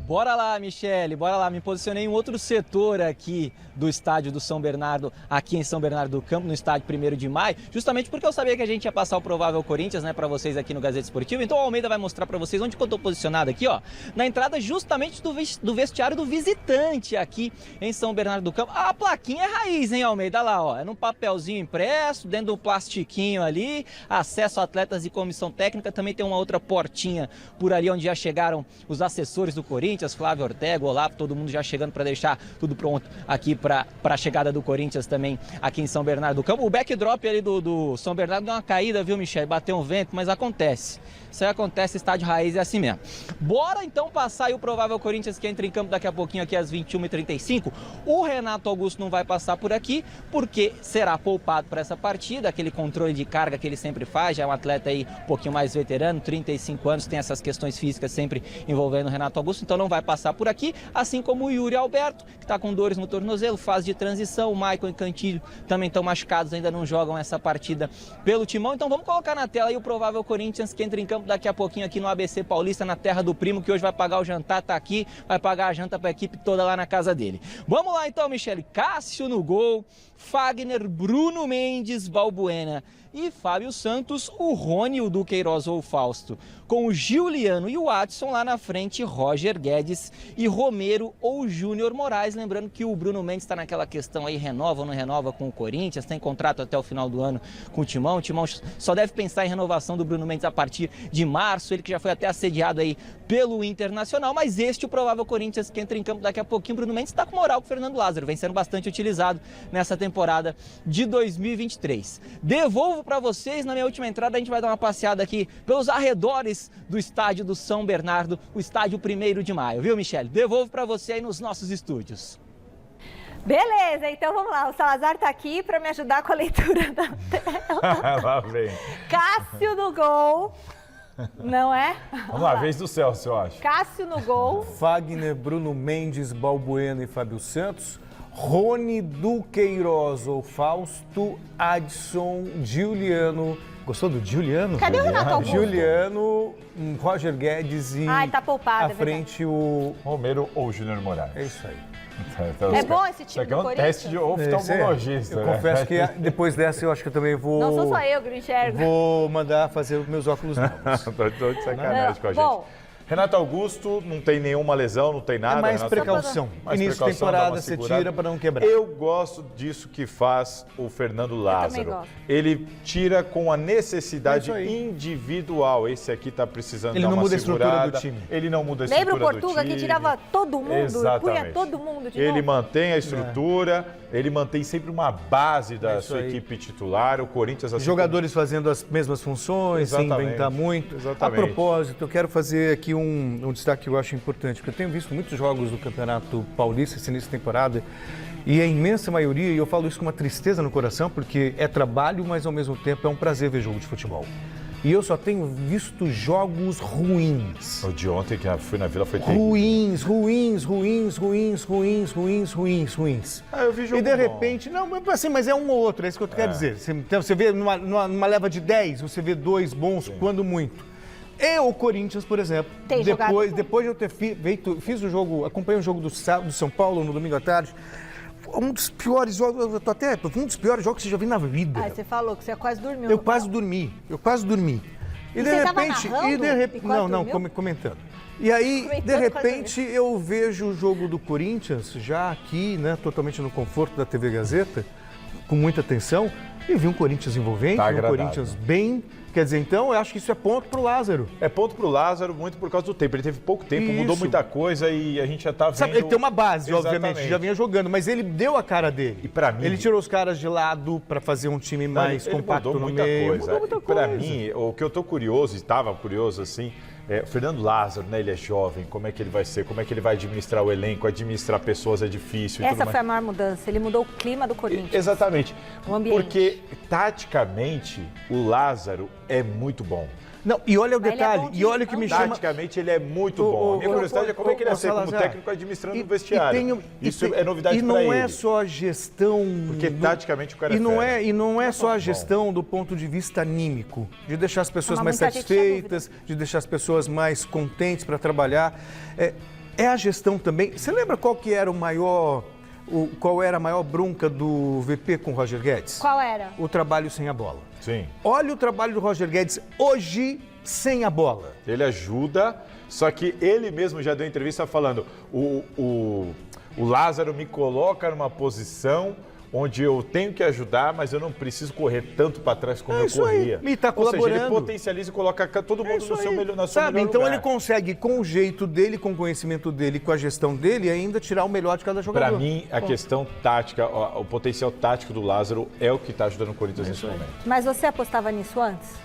Bora lá, Michele, bora lá. Me posicionei em outro setor aqui do estádio do São Bernardo, aqui em São Bernardo do Campo, no estádio 1º de Maio, justamente porque eu sabia que a gente ia passar o provável Corinthians, né, para vocês aqui no Gazeta Esportiva. Então o Almeida vai mostrar para vocês onde que eu tô posicionado aqui, ó, na entrada justamente do vestiário do visitante aqui em São Bernardo do Campo. A plaquinha é raiz, hein, Almeida? Olha lá, ó, é num papelzinho impresso, dentro do plastiquinho ali, acesso a atletas e comissão técnica. Também tem uma outra portinha por ali onde já chegaram os assessores do Corinthians, Flávio Ortega, Olavo, todo mundo já chegando para deixar tudo pronto aqui para a chegada do Corinthians também aqui em São Bernardo do Campo. O backdrop ali do São Bernardo deu uma caída, viu, Michele? Bateu um vento, mas acontece. Isso aí acontece, estádio raiz é assim mesmo. Bora então passar aí o provável Corinthians que entra em campo daqui a pouquinho, aqui às 21h35. O Renato Augusto não vai passar por aqui, porque será poupado para essa partida, aquele controle de carga que ele sempre faz. Já é um atleta aí um pouquinho mais veterano, 35 anos, tem essas questões físicas sempre envolvendo o Renato Augusto, então não vai passar por aqui, assim como o Yuri Alberto, que está com dores no tornozelo, fase de transição. O Maicon e Cantilho também estão machucados, ainda não jogam essa partida pelo Timão. Então vamos colocar na tela aí o provável Corinthians que entra em campo daqui a pouquinho aqui no ABC Paulista, na terra do primo, que hoje vai pagar o jantar, tá aqui, vai pagar a janta para a equipe toda lá na casa dele. Vamos lá então, Michele. Cássio no gol, Fagner, Bruno Mendes, Balbuena e Fábio Santos, o Rony, o Duqueiroz ou o Fausto, com o Giuliano e o Adson lá na frente, Roger Guedes e Romero ou Júnior Moraes. Lembrando que o Bruno Mendes está naquela questão aí, renova ou não renova com o Corinthians, tem contrato até o final do ano com o Timão. O Timão só deve pensar em renovação do Bruno Mendes a partir de março, ele que já foi até assediado aí pelo Internacional, mas este o provável Corinthians que entra em campo daqui a pouquinho. Bruno Mendes está com moral com o Fernando Lázaro, vem sendo bastante utilizado nessa temporada de 2023. Devolvo para vocês, na minha última entrada a gente vai dar uma passeada aqui pelos arredores do estádio do São Bernardo, o estádio 1º de Maio, viu, Michele? Devolvo para você aí nos nossos estúdios. Beleza, então vamos lá. O Salazar tá aqui para me ajudar com a leitura da tela. Lá vem. Cássio no gol, não é? Vamos lá, vez do Celso, eu acho. Cássio no gol. Fagner, Bruno Mendes, Balbuena e Fábio Santos. Rony, Duqueiroz ou Fausto, Adson, Giuliano. Gostou do Giuliano? Cadê o Renato Augusto? Giuliano, Roger Guedes e Ai, tá poupado, à frente o... Romero ou Júnior Moraes. É isso aí. Então, É bom esse time isso aqui é do um Corinthians? teste de oftalmologista. Eu né? confesso que depois dessa eu acho que eu também vou... Não sou só eu que não enxergo. Vou mandar fazer os meus óculos novos. Tô de sacanagem com a gente. Bom, Renato Augusto não tem nenhuma lesão, não tem nada. É mais Renato... precaução. Início de temporada você tira para não quebrar. Eu gosto disso que faz o Fernando Lázaro. gosto. Ele tira com a necessidade individual. Esse aqui tá precisando dar uma segurada. Ele não muda a estrutura do time. Ele não muda a estrutura Lembra o Portuga que tirava todo mundo, Exatamente. punha todo mundo de novo? Ele mantém a estrutura, ele mantém sempre uma base da sua equipe titular. O Corinthians... Assim, jogadores fazendo as mesmas funções, sem inventar muito. Exatamente. A propósito, eu quero fazer aqui um destaque que eu acho importante, porque eu tenho visto muitos jogos do Campeonato Paulista esse início de temporada, e a imensa maioria, e eu falo isso com uma tristeza no coração, porque é trabalho, mas ao mesmo tempo é um prazer ver jogo de futebol. E eu só tenho visto jogos ruins. O de ontem, que fui na Vila, foi ruins. Ah, eu vi jogo E de repente, não, assim, mas é um ou outro, é isso que eu quero dizer. Então, você vê numa leva de 10, você vê 2 bons, quando muito. E o Corinthians, por exemplo, depois de eu ter fiz o jogo, acompanhei o jogo do São Paulo no domingo à tarde, um dos piores jogos, um dos piores jogos que você já vi na vida. Ah, você falou que você quase dormiu. Eu quase dormi. E de repente, comentando. E aí, de repente, eu vejo o jogo do Corinthians, já aqui, né, totalmente no conforto da TV Gazeta, com muita atenção, e vi um Corinthians envolvente, um Corinthians bem. Quer dizer, então, eu acho que isso é ponto pro Lázaro. É ponto pro Lázaro, muito por causa do tempo. Ele teve pouco tempo, mudou muita coisa e a gente já tá vendo... Sabe, ele tem uma base, obviamente, já vinha jogando, mas ele deu a cara dele. E pra mim... Ele tirou os caras de lado para fazer um time mais compacto no meio. Mudou muita coisa. Pra mim, o que eu tô curioso, e estava curioso, assim, o Fernando Lázaro, né, ele é jovem, como é que ele vai ser, como é que ele vai administrar o elenco, administrar pessoas é difícil. Essa foi a maior mudança, ele mudou o clima do Corinthians. Exatamente. O ambiente. Porque, taticamente, o Lázaro é muito bom. Não, e olha o detalhe, e olha o que me chama... Taticamente, ele é muito bom. A minha curiosidade é como é que ele ia ser como técnico administrando o vestiário. Isso é novidade para ele. E não é só a gestão... Porque taticamente o cara é fera. E não é só a gestão do ponto de vista anímico, de deixar as pessoas mais satisfeitas, de deixar as pessoas mais contentes para trabalhar. É a gestão também. Você lembra qual era a maior bronca do VP com o Roger Guedes? Qual era? O trabalho sem a bola. Sim. Olha o trabalho do Roger Guedes hoje sem a bola. Ele ajuda, só que ele mesmo já deu entrevista falando o Lázaro me coloca numa posição onde eu tenho que ajudar, mas eu não preciso correr tanto para trás como eu corria. Ele está colaborando. Ou seja, ele potencializa e coloca todo mundo no seu melhor, na sua Sabe, melhor então lugar. ele consegue, com o jeito dele, com o conhecimento dele, com a gestão dele, ainda tirar o melhor de cada jogador. Para mim, a questão tática, o potencial tático do Lázaro é o que está ajudando o Corinthians nesse momento. Mas você apostava nisso antes?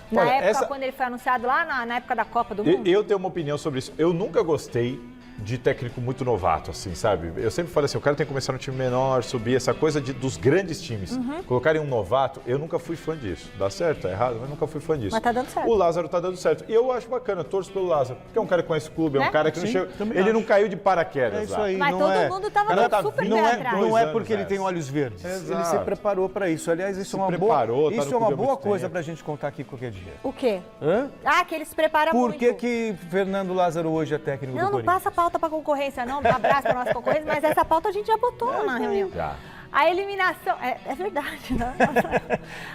Na época, quando ele foi anunciado lá na época da Copa do Mundo? Eu tenho uma opinião sobre isso. Eu nunca gostei de técnico muito novato, assim, sabe? Eu sempre falei assim, o cara tem que começar no time menor, subir, essa coisa dos grandes times. Colocarem um novato, eu nunca fui fã disso. Dá certo, é errado, mas nunca fui fã disso. Mas tá dando certo. O Lázaro tá dando certo. E eu acho bacana, torço pelo Lázaro, porque é um cara que conhece o clube, é um cara que não chegou, ele não caiu de paraquedas lá. É isso aí, mas todo mundo tava super bem atrás. Não é porque ele tem olhos verdes. Exato. Ele se preparou para isso. Aliás, isso é uma boa coisa pra gente contar aqui qualquer dia. O quê? Hã? Ah, que ele se prepara muito. Por que Fernando Lázaro hoje é técnico do Corinthians? Não passa pauta pra concorrência, não. Um abraço pra nossa concorrência, mas essa pauta a gente já botou na reunião. Já. A eliminação... É verdade, né?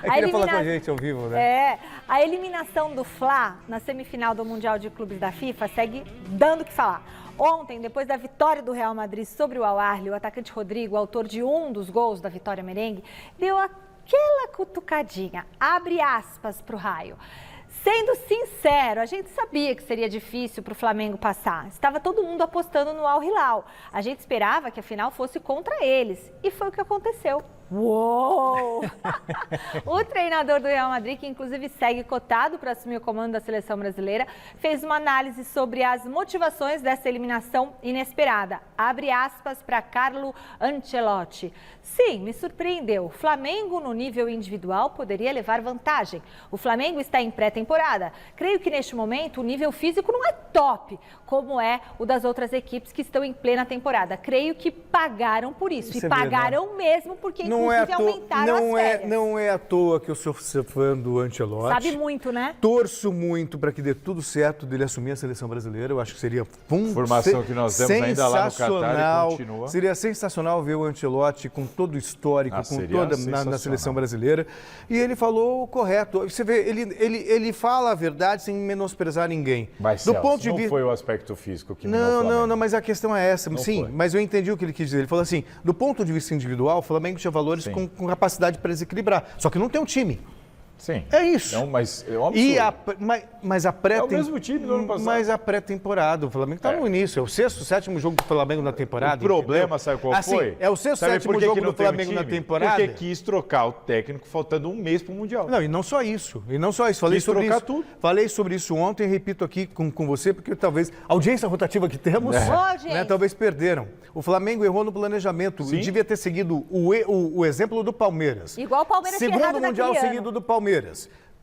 Queria falar com a gente ao vivo, né? A eliminação do Fla na semifinal do Mundial de Clubes da FIFA segue dando o que falar. Ontem, depois da vitória do Real Madrid sobre o Al-Ahly, o atacante Rodrigo, autor de um dos gols da vitória merengue, deu aquela cutucadinha, abre aspas pro raio. Sendo sincero, a gente sabia que seria difícil para o Flamengo passar. Estava todo mundo apostando no Al Hilal. A gente esperava que a final fosse contra eles. E foi o que aconteceu. Uou! O treinador do Real Madrid, que inclusive segue cotado para assumir o comando da seleção brasileira, fez uma análise sobre as motivações dessa eliminação inesperada. Abre aspas para Carlo Ancelotti. Sim, me surpreendeu. O Flamengo, no nível individual, poderia levar vantagem. O Flamengo está em pré-temporada. Creio que neste momento o nível físico não é top, como é o das outras equipes que estão em plena temporada. Creio que pagaram por isso. E pagaram mesmo, porque não é aumentaram as férias. Não é à toa que eu sou fã do Ancelotti. Sabe muito, né? Torço muito para que dê tudo certo dele assumir a seleção brasileira. Eu acho que seria Formação que nós temos ainda lá no Catar e continua. Seria sensacional ver o Ancelotti com todo o histórico, com toda na seleção brasileira. E ele falou o correto. Você vê, ele fala a verdade sem menosprezar ninguém. Mas do Celso, ponto de vista... foi o aspecto físico que não, mas a questão é essa. Não Sim, foi. mas eu entendi o que ele quis dizer. Ele falou assim, do ponto de vista individual, o Flamengo tinha valores com capacidade para desequilibrar. Só que não tem um time. Sim. É isso. Não, mas é um absurdo. Mas a pré É o mesmo time do ano passado. Mas a pré-temporada, o Flamengo está no início. É o sexto, sétimo jogo do Flamengo na temporada. O problema, sabe qual foi? É o sexto, sétimo jogo do Flamengo na temporada. Porque quis trocar o técnico faltando um mês para o Mundial. Não, e não só isso. Falei sobre isso ontem e repito aqui com você, porque talvez a audiência rotativa que temos, talvez perderam. O Flamengo errou no planejamento e devia ter seguido o exemplo do Palmeiras. Igual o Palmeiras tinha errado Segundo Mundial seguido do Palmeiras.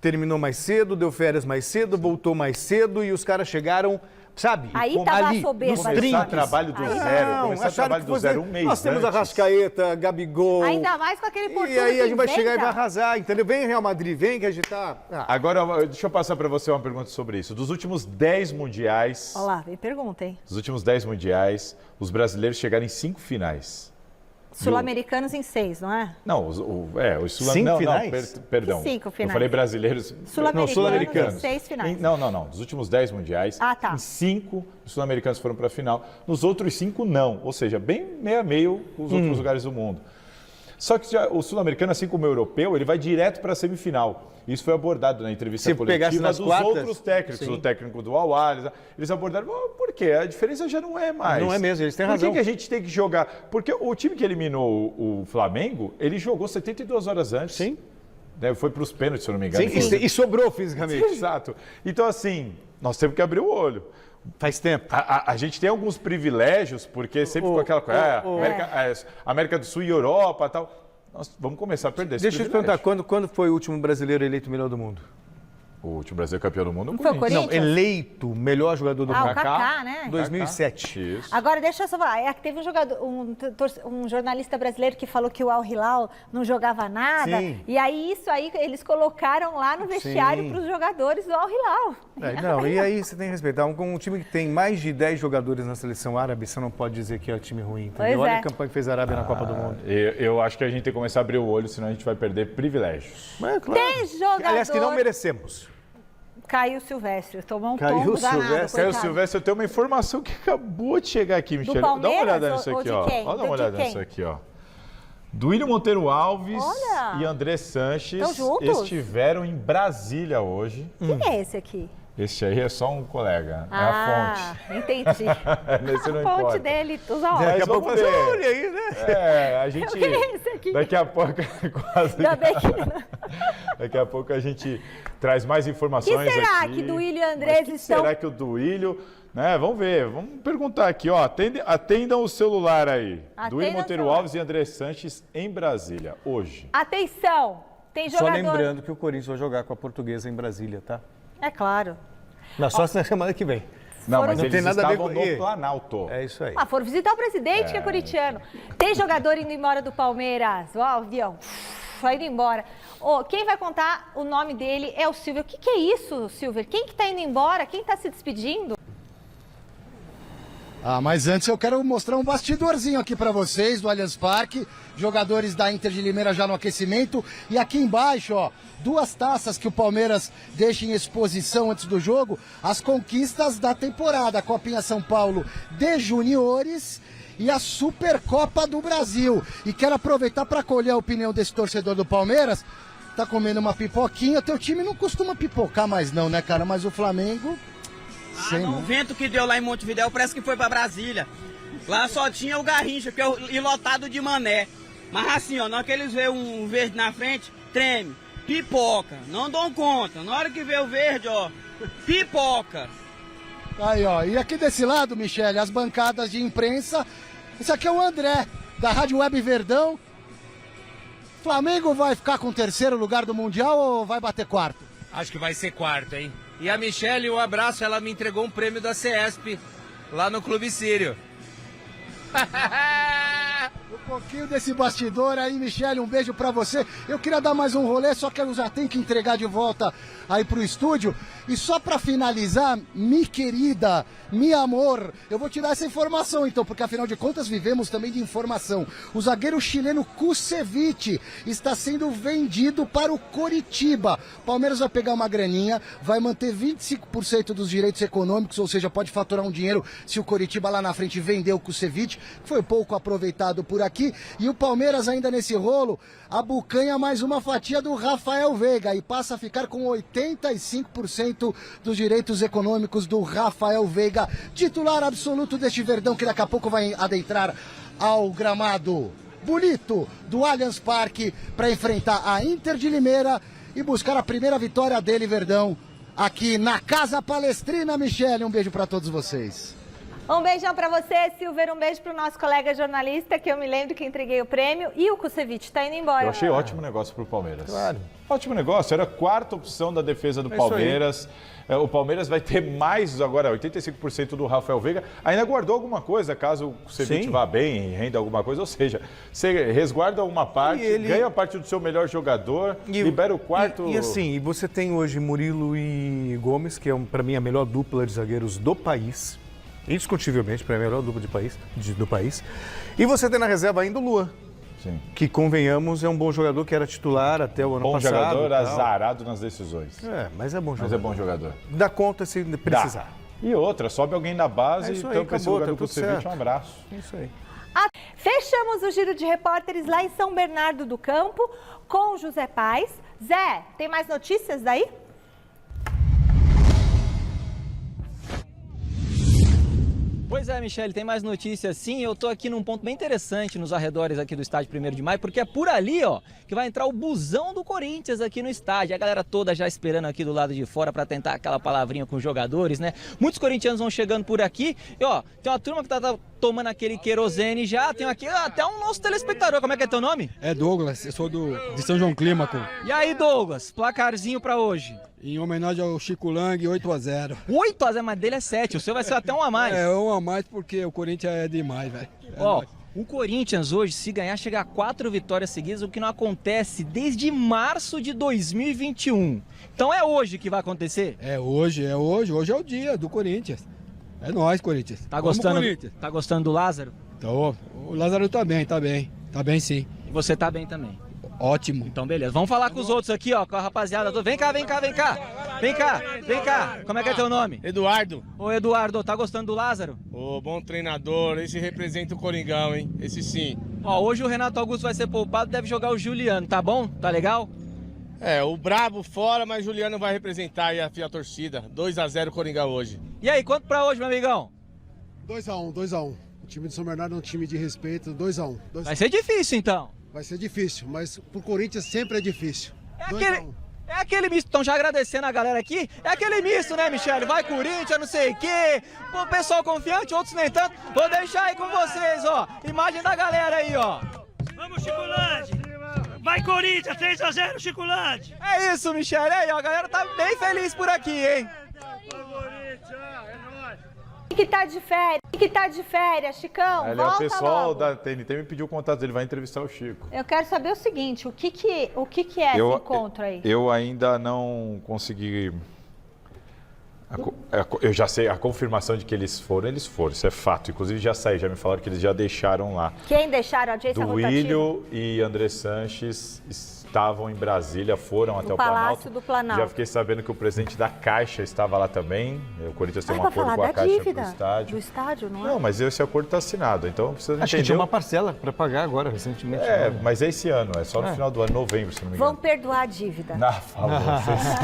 Terminou mais cedo, deu férias mais cedo, voltou mais cedo e os caras chegaram, sabe? Aí tava ali, soberba. Começar trabalho do zero. Começar trabalho do zero um mês Nós temos antes. Arrascaeta, Gabigol. Ainda mais com aquele português. E aí a gente vai chegar e vai arrasar, entendeu? Vem Real Madrid, vem que a gente tá... Agora, deixa eu passar para você uma pergunta sobre isso. Dos últimos 10 mundiais... Olha lá, vem pergunta, hein? Dos últimos 10 mundiais, os brasileiros chegaram em 5 finais. Sul-americanos em 6, não é? Não, os sul-americanos... 5 finais? Perdão. 5 finais. Eu falei brasileiros... Sul-americanos em 6 finais. Não. Dos últimos 10 mundiais, em 5 os sul-americanos foram para a final. Nos outros 5, não. Ou seja, bem meio a meio com os outros lugares do mundo. Só que o sul-americano, assim como o europeu, ele vai direto para a semifinal. Isso foi abordado na entrevista coletiva dos outros técnicos, o técnico do Al-Ahly. Eles abordaram, por quê? A diferença já não é mais. Não é mesmo, eles têm razão. Por que a gente tem que jogar? Porque o time que eliminou o Flamengo, ele jogou 72 horas antes. Sim. Foi para os pênaltis, se eu não me engano. Sim, e sobrou fisicamente. Exato. Então, assim, nós temos que abrir o olho. Faz tempo. A gente tem alguns privilégios, porque sempre ficou aquela coisa, América do Sul e Europa e tal. Nós vamos começar a perder esse privilégio. Deixa eu te perguntar, quando foi o último brasileiro eleito melhor do mundo? O último brasileiro campeão do mundo? Não foi o Corinthians? Não, eleito melhor jogador do mundo. O Kaká, né? 2007. Isso. Agora, deixa eu só falar. Teve um jornalista brasileiro que falou que o Al-Hilal não jogava nada. Sim. E aí, eles colocaram lá no vestiário para os jogadores do Al-Hilal. E aí você tem que respeitar. Um time que tem mais de 10 jogadores na seleção árabe, você não pode dizer que é um time ruim. Entendeu? Olha a campanha que fez a Arábia na Copa do Mundo. Eu acho que a gente tem que começar a abrir o olho, senão a gente vai perder privilégios. Claro. Tem jogador... Aliás, que não merecemos. Caio Silvestre, tomou um tombo danado. Caio Silvestre, eu tenho uma informação que acabou de chegar aqui, Michele. Dá uma olhada nisso aqui, ó. Dá uma olhada nisso aqui, ó. Duílio Monteiro Alves e André Sanches estiveram em Brasília hoje. Quem é esse aqui? Esse aí é só um colega, é a fonte. Entendi. Nesse não a fonte importa. dele, usa óculos. Daqui a pouco fazer olha aí, né? A gente... Eu queria esse aqui. Daqui a pouco, quase... Ainda bem que... Daqui a pouco a gente traz mais informações aqui. Que será que Duílio e Andrés estão... Será que o Duílio... Né? Vamos ver, vamos perguntar aqui, ó. Atendam o celular aí. Duílio Monteiro Alves e André Sanches em Brasília, hoje. Atenção, tem jogador... Só lembrando que o Corinthians vai jogar com a Portuguesa em Brasília, tá? É claro. Só na semana que vem. Não, mas não eles tem nada a ver com no Planalto. É isso aí. Foram visitar o presidente, que é corintiano. Tem jogador indo embora do Palmeiras. Ó, o avião. Vai indo embora. Quem vai contar o nome dele é o Silvio. O que é isso, Silvio? Quem que tá indo embora? Quem tá se despedindo? Mas antes eu quero mostrar um bastidorzinho aqui para vocês do Allianz Parque. Jogadores da Inter de Limeira já no aquecimento. E aqui embaixo, ó, 2 taças que o Palmeiras deixa em exposição antes do jogo. As conquistas da temporada. A Copinha São Paulo de Juniores e a Supercopa do Brasil. E quero aproveitar para colher a opinião desse torcedor do Palmeiras. Tá comendo uma pipoquinha. Teu time não costuma pipocar mais não, né, cara? Mas o Flamengo... O vento que deu lá em Montevidéu parece que foi pra Brasília. Lá só tinha o Garrincha, que é e lotado de mané. Mas assim, ó, na hora que eles veem um verde na frente, treme, pipoca, não dão conta. Na hora que vê o verde, ó, pipoca. Aí, ó, e aqui desse lado, Michele, as bancadas de imprensa. Esse aqui é o André, da Rádio Web Verdão. Flamengo vai ficar com o 3º lugar do Mundial ou vai bater 4º? Acho que vai ser 4º, hein? E a Michele, um abraço, ela me entregou um prêmio da CESP lá no Clube Sírio. Um pouquinho desse bastidor aí, Michele, um beijo pra você. Eu queria dar mais um rolê, só que eu já tenho que entregar de volta aí pro estúdio. E só pra finalizar, minha querida, meu amor, eu vou te dar essa informação então, porque afinal de contas vivemos também de informação. O zagueiro chileno Kusevich está sendo vendido para o Coritiba. Palmeiras vai pegar uma graninha, vai manter 25% dos direitos econômicos, ou seja, pode faturar um dinheiro se o Coritiba lá na frente vender o Kusevich, que foi pouco aproveitado por aqui. E o Palmeiras ainda nesse rolo, abocanha mais uma fatia do Rafael Veiga e passa a ficar com 85% dos direitos econômicos do Rafael Veiga, titular absoluto deste Verdão, que daqui a pouco vai adentrar ao gramado bonito do Allianz Parque para enfrentar a Inter de Limeira e buscar a primeira vitória dele, Verdão, aqui na Casa Palestrina. Michele, um beijo para todos vocês. Um beijão pra você, Silver, um beijo pro nosso colega jornalista, que eu me lembro que entreguei o prêmio, e o Kusevich tá indo embora. Eu achei ótimo negócio pro Palmeiras. Claro. Ótimo negócio, era a quarta opção da defesa do Palmeiras. O Palmeiras vai ter mais agora, 85% do Rafael Veiga. Ainda guardou alguma coisa, caso o Kusevich vá bem e renda alguma coisa. Ou seja, você resguarda uma parte, ganha a parte do seu melhor jogador, libera o quarto. E assim, você tem hoje Murilo e Gomes, que é para mim a melhor dupla de zagueiros do país. Indiscutivelmente, para mim, a melhor dupla do país. E você tem na reserva ainda o Luan. Sim. Que, convenhamos, é um bom jogador que era titular até o ano passado. Bom jogador, azarado nas decisões. Mas é bom jogador. Mas é bom jogador. Dá conta se precisar. E outra, sobe alguém na base, isso aí, então para esse lugar do tudo Kusevich, certo. um abraço. Isso aí. Fechamos o giro de repórteres lá em São Bernardo do Campo com o José Paes. Zé, tem mais notícias daí? Pois é, Michele, tem mais notícias sim. Eu tô aqui num ponto bem interessante nos arredores aqui do estádio 1º de Maio, porque é por ali, ó, que vai entrar o busão do Corinthians aqui no estádio. A galera toda já esperando aqui do lado de fora para tentar aquela palavrinha com os jogadores, né? Muitos corintianos vão chegando por aqui e, ó, tem uma turma que tá tomando aquele querosene já. Tem aqui até um nosso telespectador. Como é que é teu nome? É Douglas, eu sou de São João Clímaco. E aí, Douglas, placarzinho pra hoje? Em homenagem ao Chico Lang, 8-0. 8-0, mas dele é 7, o seu vai ser até um a mais. É, um a mais porque o Corinthians é demais, velho. Ó, o Corinthians hoje, se ganhar, chega a 4 vitórias seguidas, o que não acontece desde março de 2021. Então é hoje que vai acontecer? É hoje é o dia do Corinthians. É nóis, Corinthians. Tá gostando do Lázaro? Então, o Lázaro tá bem sim. E você tá bem também? Ótimo. Então, beleza. Vamos falar com os outros aqui, ó, com a rapaziada. Vem cá. Como é que é teu nome? Eduardo. Ô, Eduardo, tá gostando do Lázaro? Ô, bom treinador. Esse representa o Coringão, hein? Esse sim. Ó, hoje o Renato Augusto vai ser poupado, deve jogar o Juliano, tá bom? Tá legal? É, o Brabo fora, mas o Juliano vai representar aí a torcida. 2-0 Coringão hoje. E aí, quanto pra hoje, meu amigão? 2-1. O time de São Bernardo é um time de respeito, 2-1. Vai ser difícil, então. Vai ser difícil, mas pro Corinthians sempre é difícil. É aquele misto, estão já agradecendo a galera aqui. É aquele misto, né, Michele? Vai Corinthians, não sei o quê. Pô, pessoal confiante, outros nem tanto. Vou deixar aí com vocês, ó. Imagem da galera aí, ó. Vamos, Chiculante! Vai Corinthians, 3-0, Chiculante! É isso, Michele. Aí, ó, a galera tá bem feliz por aqui, hein? Que tá de férias, Chicão? É, volta o pessoal logo. da TNT me pediu o contato dele, vai entrevistar o Chico. Eu quero saber o seguinte, o que é esse encontro aí? Eu ainda não consegui... Eu já sei, a confirmação de que eles foram, isso é fato. Inclusive já me falaram que eles já deixaram lá. Quem deixaram a audiência rotativa? Duílio e André Sanches estavam em Brasília, foram até o Palácio do Planalto. Já fiquei sabendo que o presidente da Caixa estava lá também. O Corinthians tem um acordo falar com a da Caixa dívida do estádio. Do estádio, não é? Não, mas esse acordo está assinado, então precisa entender. Acho que tinha uma parcela para pagar agora, recentemente. Mas é esse ano, é só no final do ano, novembro, se não me engano. Vão perdoar a dívida. Não, falou,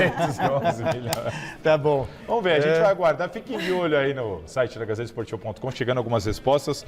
611 milhões. Tá bom. Vamos ver, a gente vai aguardar. Fiquem de olho aí no site da gazetesportiva.com, chegando algumas respostas.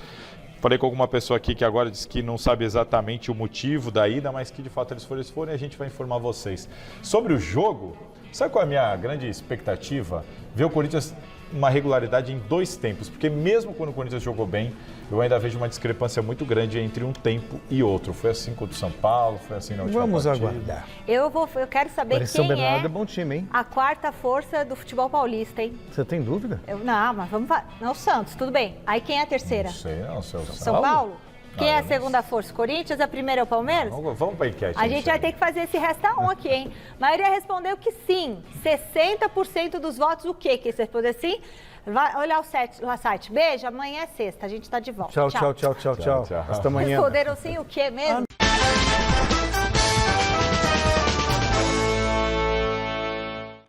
Falei com alguma pessoa aqui que agora disse que não sabe exatamente o motivo da ida, mas que de fato eles foram e a gente vai informar vocês. Sobre o jogo, sabe qual é a minha grande expectativa? Ver o Corinthians uma regularidade em 2 tempos, porque mesmo quando o Corinthians jogou bem, eu ainda vejo uma discrepância muito grande entre um tempo e outro. Foi assim contra o São Paulo, foi assim na última Vamos partida. aguardar. Eu quero saber São quem Bernardo é bom time, hein? a quarta força do futebol paulista, hein? Você tem dúvida? Não, mas vamos falar. Não, o Santos, tudo bem. Aí quem é a terceira? Não sei, não, São Paulo? Quem é a segunda força? Corinthians? A primeira é o Palmeiras? Vamos para a enquete. A gente vai ter que fazer esse resta 1 aqui, hein? A maioria respondeu que sim. 60% dos votos, o quê? Que você respondeu sim? Vai olhar o site. Beijo, amanhã é sexta, a gente tá de volta. Tchau. Até amanhã. Responderam sim o quê mesmo?